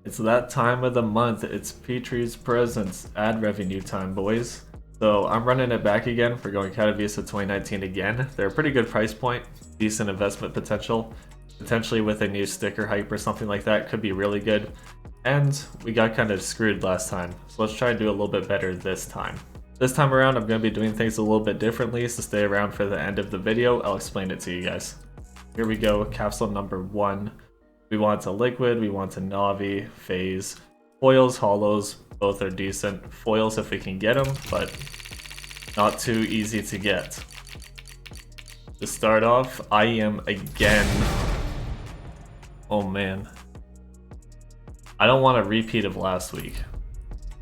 It's that time of the month. It's Ptree's Presents ad revenue time, boys. So I'm running it back again for going Katowice 2019 again. They're a pretty good price point, decent investment potential. Potentially with a new sticker hype or something like that could be really good. And we got kind of screwed last time, so let's try and do a little bit better this time. This time around I'm going to be doing things a little bit differently, so stay around for the end of the video. I'll explain it to you guys. Here we go, capsule number 1. We want a liquid, we want a Navi, phase, foils, holos, both are decent. Foils if we can get them, but not too easy to get. To start off, I am again. Oh man. I don't want a repeat of last week.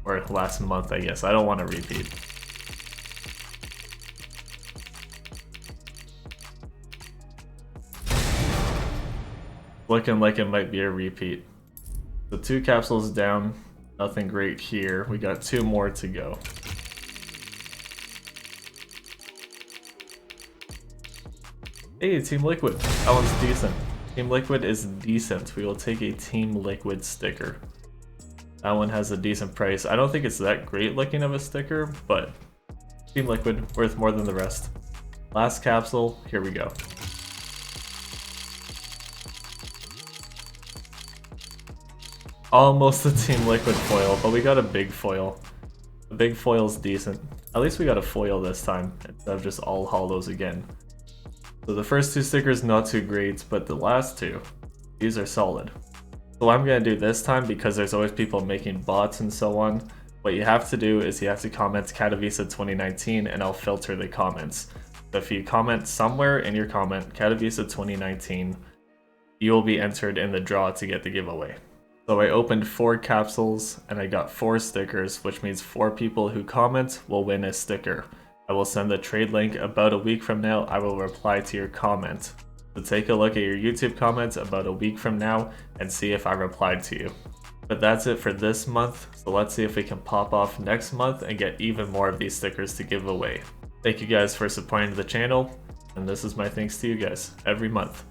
Or last month, I guess. I don't want a repeat. Looking like it might be a repeat. So 2 capsules down, nothing great here. We got 2 more to go. Hey, Team Liquid. That one's decent. Team Liquid is decent. We will take a Team Liquid sticker. That one has a decent price. I don't think it's that great looking of a sticker, but Team Liquid, worth more than the rest. Last capsule, here we go. Almost a Team Liquid foil, but we got a big foil. The big foil's decent. At least we got a foil this time, instead of just all holos again. So the first 2 stickers not too great, but the last 2, these are solid. So what I'm going to do this time, because there's always people making bots and so on, what you have to do is you have to comment Katowice 2019 and I'll filter the comments. So if you comment somewhere in your comment Katowice 2019, you will be entered in the draw to get the giveaway. So I opened 4 capsules and I got 4 stickers, which means 4 people who comment will win a sticker. I will send the trade link about a week from now. I will reply to your comment. So take a look at your YouTube comments about a week from now and see if I replied to you. But that's it for this month, so let's see if we can pop off next month and get even more of these stickers to give away. Thank you guys for supporting the channel, and this is my thanks to you guys every month.